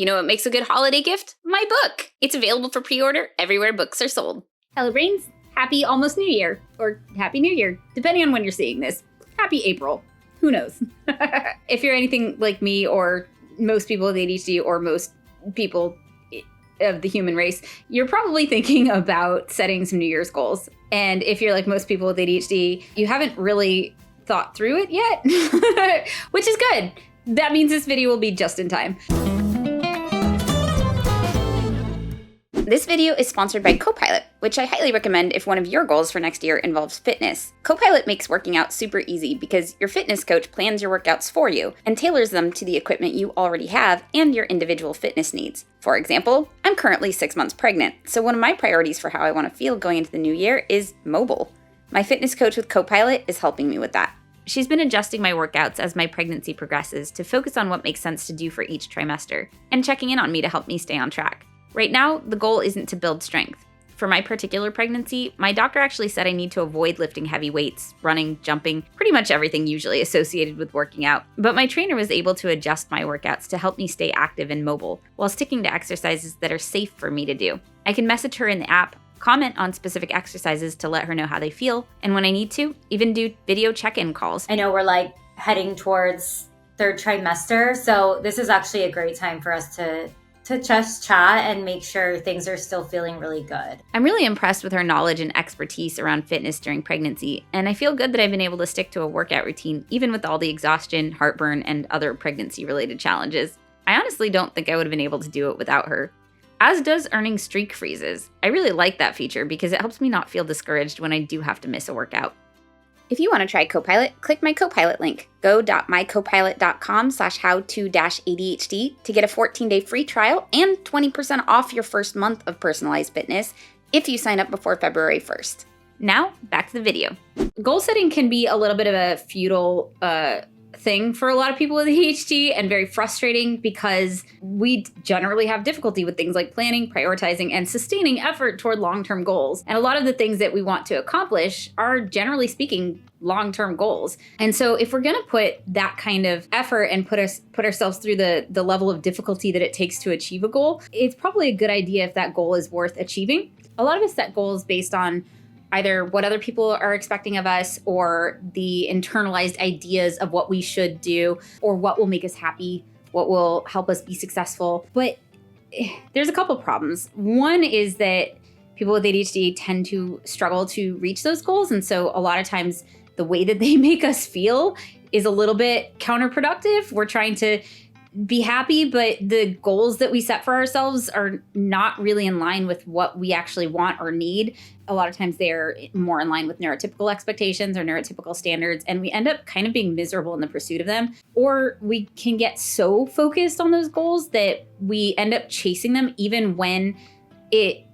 You know what makes a good holiday gift? My book. It's available for pre-order everywhere books are sold. Hello, Brains. Happy almost New Year. Or Happy New Year, depending on when you're seeing this. Happy April. Who knows? If you're anything like me or most people with ADHD or most people of the human race, you're probably thinking about setting some New Year's goals. And if you're like most people with ADHD, you haven't really thought through it yet, which is good. That means this video will be just in time. This video is sponsored by CoPilot, which I highly recommend if one of your goals for next year involves fitness. CoPilot makes working out super easy because your fitness coach plans your workouts for you and tailors them to the equipment you already have and your individual fitness needs. For example, I'm currently 6 months pregnant, so one of my priorities for how I want to feel going into the new year is mobile. My fitness coach with CoPilot is helping me with that. She's been adjusting my workouts as my pregnancy progresses to focus on what makes sense to do for each trimester, and checking in on me to help me stay on track. Right now, the goal isn't to build strength. For my particular pregnancy, my doctor actually said I need to avoid lifting heavy weights, running, jumping, pretty much everything usually associated with working out. But my trainer was able to adjust my workouts to help me stay active and mobile, while sticking to exercises that are safe for me to do. I can message her in the app, comment on specific exercises to let her know how they feel, and when I need to, even do video check-in calls. I know we're heading towards third trimester, so this is actually a great time for us to just chat and make sure things are still feeling really good. I'm really impressed with her knowledge and expertise around fitness during pregnancy, and I feel good that I've been able to stick to a workout routine even with all the exhaustion, heartburn, and other pregnancy-related challenges. I honestly don't think I would have been able to do it without her. As does earning streak freezes. I really like that feature because it helps me not feel discouraged when I do have to miss a workout. If you want to try CoPilot, click my CoPilot link, go.mycopilot.com/how-to-ADHD to get a 14-day free trial and 20% off your first month of personalized fitness if you sign up before February 1st. Now, back to the video. Goal setting can be a little bit of a futile thing for a lot of people with ADHD and very frustrating because we generally have difficulty with things like planning, prioritizing, and sustaining effort toward long-term goals. And a lot of the things that we want to accomplish are, generally speaking, long-term goals. And so if we're going to put that kind of effort and put ourselves through the level of difficulty that it takes to achieve a goal, it's probably a good idea if that goal is worth achieving. A lot of us set goals based on either what other people are expecting of us or the internalized ideas of what we should do or what will make us happy, what will help us be successful. But there's a couple problems. One is that people with ADHD tend to struggle to reach those goals. And so a lot of times the way that they make us feel is a little bit counterproductive. We're trying to be happy, but the goals that we set for ourselves are not really in line with what we actually want or need. A lot of times they're more in line with neurotypical expectations or neurotypical standards, and we end up kind of being miserable in the pursuit of them. Or we can get so focused on those goals that we end up chasing them even when it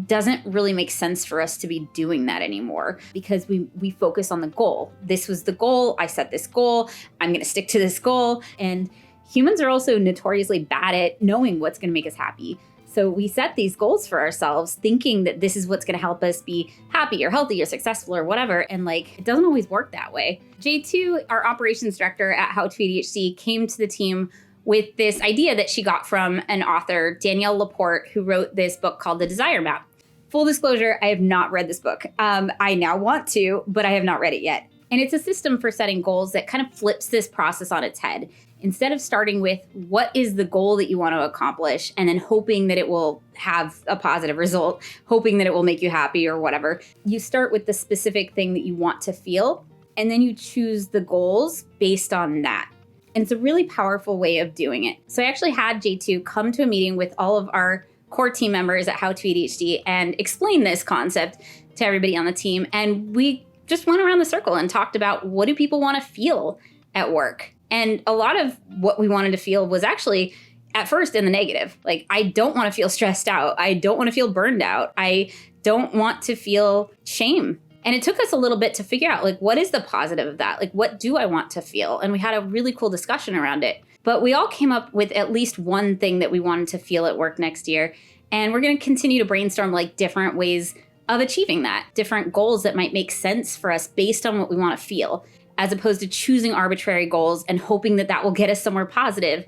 doesn't really make sense for us to be doing that anymore because we focus on the goal. This was the goal. I set this goal. I'm going to stick to this goal. And humans are also notoriously bad at knowing what's going to make us happy. So we set these goals for ourselves thinking that this is what's going to help us be happy or healthy or successful or whatever. And it doesn't always work that way. J2, our operations director at How to ADHD, came to the team with this idea that she got from an author, Danielle Laporte, who wrote this book called The Desire Map. Full disclosure, I have not read this book. I now want to, but I have not read it yet. And it's a system for setting goals that kind of flips this process on its head. Instead of starting with what is the goal that you want to accomplish and then hoping that it will have a positive result, hoping that it will make you happy or whatever, you start with the specific thing that you want to feel, and then you choose the goals based on that. And it's a really powerful way of doing it. So I actually had J2 come to a meeting with all of our core team members at How to ADHD and explain this concept to everybody on the team. And we just went around the circle and talked about what do people want to feel at work. And a lot of what we wanted to feel was actually at first in the negative. I don't want to feel stressed out. I don't want to feel burned out. I don't want to feel shame. And it took us a little bit to figure out what is the positive of that? What do I want to feel? And we had a really cool discussion around it. But we all came up with at least one thing that we wanted to feel at work next year. And we're going to continue to brainstorm different ways of achieving that, different goals that might make sense for us based on what we want to feel, as opposed to choosing arbitrary goals and hoping that that will get us somewhere positive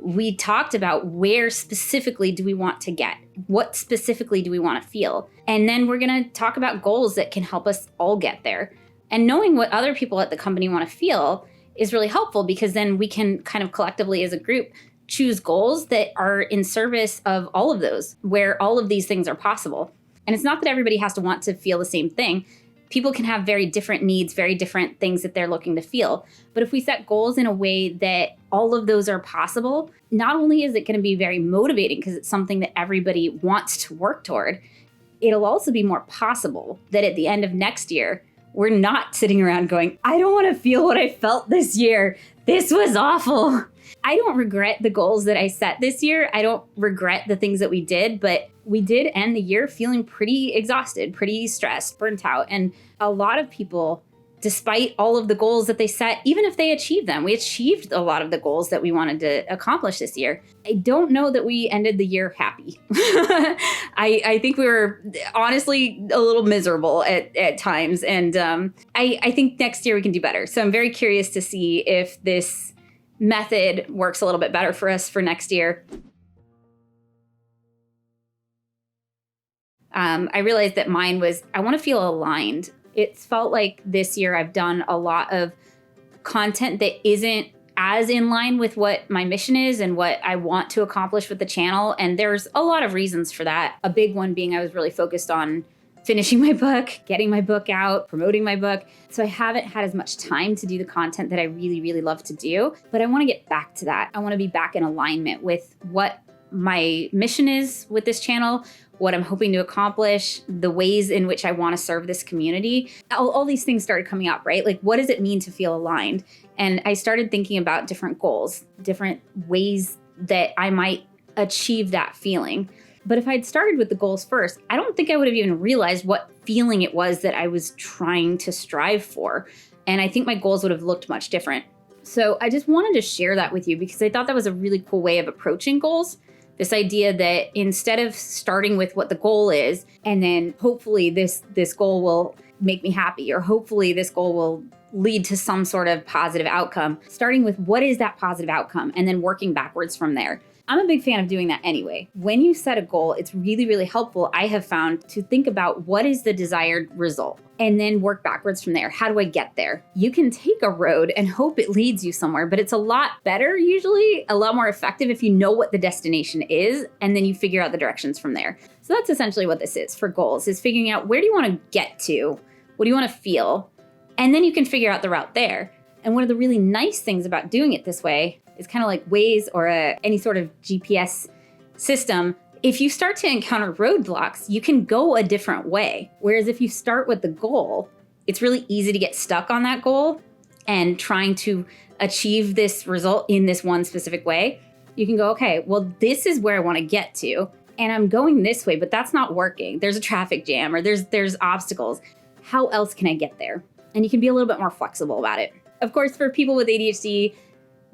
we talked about where specifically do we want to get? What specifically do we want to feel? And then we're going to talk about goals that can help us all get there. And knowing what other people at the company want to feel is really helpful, because then we can kind of collectively as a group choose goals that are in service of all of those, where all of these things are possible. And it's not that everybody has to want to feel the same thing. People can have very different needs, very different things that they're looking to feel. But if we set goals in a way that all of those are possible, not only is it going to be very motivating because it's something that everybody wants to work toward, it'll also be more possible that at the end of next year, we're not sitting around going, I don't want to feel what I felt this year. This was awful. I don't regret the goals that I set this year. I don't regret the things that we did, but we did end the year feeling pretty exhausted, pretty stressed, burnt out. And a lot of people, despite all of the goals that they set, even if they achieved them, we achieved a lot of the goals that we wanted to accomplish this year. I don't know that we ended the year happy. I think we were honestly a little miserable at times. And I think next year we can do better. So I'm very curious to see if this method works a little bit better for us for next year. I realized that mine was, I want to feel aligned. It's felt like this year I've done a lot of content that isn't as in line with what my mission is and what I want to accomplish with the channel. And there's a lot of reasons for that. A big one being I was really focused on finishing my book, getting my book out, promoting my book. So I haven't had as much time to do the content that I really, really love to do. But I want to get back to that. I want to be back in alignment with what my mission is with this channel, what I'm hoping to accomplish, the ways in which I want to serve this community. All these things started coming up, right? Like, what does it mean to feel aligned? And I started thinking about different goals, different ways that I might achieve that feeling. But if I'd started with the goals first, I don't think I would have even realized what feeling it was that I was trying to strive for. And I think my goals would have looked much different. So I just wanted to share that with you because I thought that was a really cool way of approaching goals. This idea that instead of starting with what the goal is, and then hopefully this goal will make me happy, or hopefully this goal will lead to some sort of positive outcome, starting with what is that positive outcome and then working backwards from there. I'm a big fan of doing that anyway. When you set a goal, it's really, really helpful, I have found, to think about what is the desired result and then work backwards from there. How do I get there? You can take a road and hope it leads you somewhere, but it's a lot better, usually a lot more effective if you know what the destination is and then you figure out the directions from there. So that's essentially what this is for goals, is figuring out where do you want to get to? What do you want to feel? And then you can figure out the route there. And one of the really nice things about doing it this way is kind of like Waze or any sort of GPS system. If you start to encounter roadblocks, you can go a different way. Whereas if you start with the goal, it's really easy to get stuck on that goal and trying to achieve this result in this one specific way. You can go, okay, well, this is where I want to get to, and I'm going this way, but that's not working. There's a traffic jam or there's obstacles. How else can I get there? And you can be a little bit more flexible about it. Of course, for people with ADHD,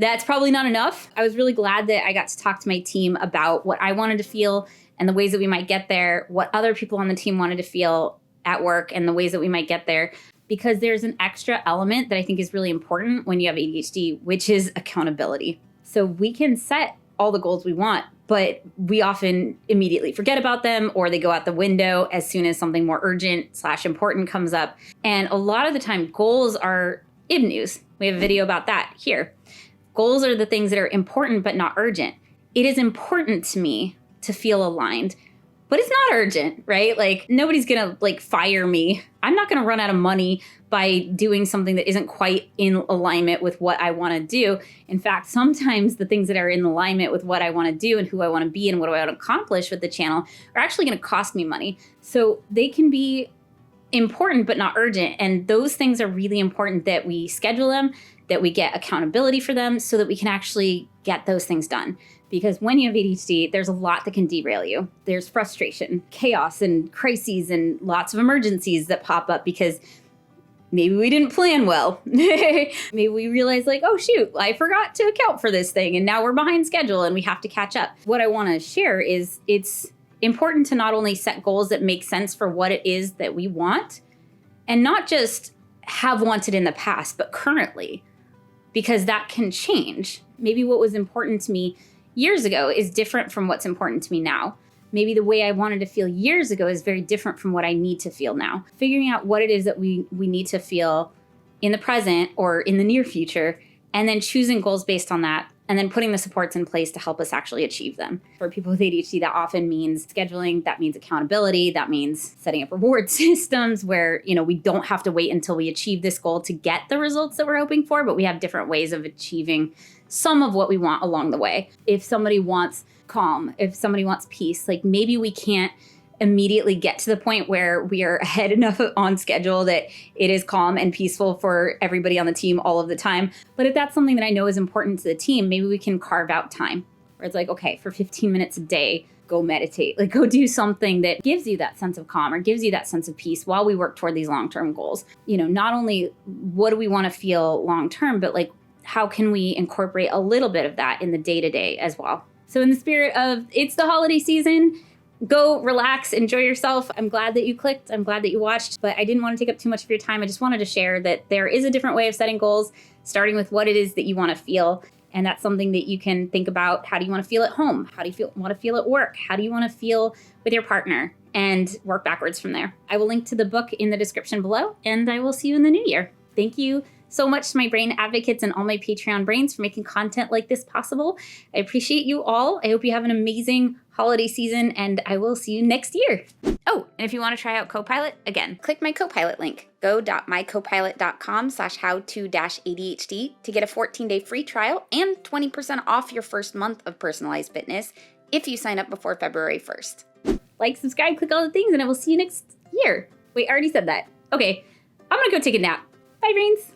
that's probably not enough. I was really glad that I got to talk to my team about what I wanted to feel and the ways that we might get there, what other people on the team wanted to feel at work and the ways that we might get there, because there's an extra element that I think is really important when you have ADHD, which is accountability. So we can set all the goals we want, but we often immediately forget about them or they go out the window as soon as something more urgent/important comes up. And a lot of the time, goals are news. We have a video about that here. Goals are the things that are important but not urgent. It is important to me to feel aligned, but it's not urgent, right? Like, nobody's gonna fire me. I'm not gonna run out of money by doing something that isn't quite in alignment with what I wanna do. In fact, sometimes the things that are in alignment with what I wanna do and who I wanna be and what I wanna accomplish with the channel are actually gonna cost me money. So they can be important but not urgent. And those things are really important that we schedule them, that we get accountability for them so that we can actually get those things done. Because when you have ADHD, there's a lot that can derail you. There's frustration, chaos, and crises, and lots of emergencies that pop up because maybe we didn't plan well. Maybe we realize oh shoot, I forgot to account for this thing and now we're behind schedule and we have to catch up. What I want to share is it's important to not only set goals that make sense for what it is that we want and not just have wanted in the past, but currently, because that can change. Maybe what was important to me years ago is different from what's important to me now. Maybe the way I wanted to feel years ago is very different from what I need to feel now. Figuring out what it is that we need to feel in the present or in the near future, and then choosing goals based on that, and then putting the supports in place to help us actually achieve them. For people with ADHD, that often means scheduling, that means accountability, that means setting up reward systems where, we don't have to wait until we achieve this goal to get the results that we're hoping for, but we have different ways of achieving some of what we want along the way. If somebody wants calm, if somebody wants peace, like maybe we can't immediately get to the point where we are ahead enough on schedule that it is calm and peaceful for everybody on the team all of the time. But if that's something that I know is important to the team, maybe we can carve out time where it's like, okay, for 15 minutes a day, go meditate, like go do something that gives you that sense of calm or gives you that sense of peace while we work toward these long-term goals. Not only what do we want to feel long-term, but like, how can we incorporate a little bit of that in the day-to-day as well? So in the spirit of it's the holiday season, go relax, enjoy yourself. I'm glad that you clicked. I'm glad that you watched, but I didn't want to take up too much of your time. I just wanted to share that there is a different way of setting goals, starting with what it is that you want to feel. And that's something that you can think about. How do you want to feel at home? How do you want to feel at work? How do you want to feel with your partner? And work backwards from there. I will link to the book in the description below, and I will see you in the new year. Thank you so much to my brain advocates and all my Patreon brains for making content like this possible. I appreciate you all. I hope you have an amazing holiday season, and I will see you next year. Oh, and if you want to try out CoPilot, again, click my CoPilot link, go.mycopilot.com/how-to-ADHD to get a 14-day free trial and 20% off your first month of personalized fitness if you sign up before February 1st. Like, subscribe, click all the things, and I will see you next year. Wait, I already said that. Okay, I'm gonna go take a nap. Bye, brains.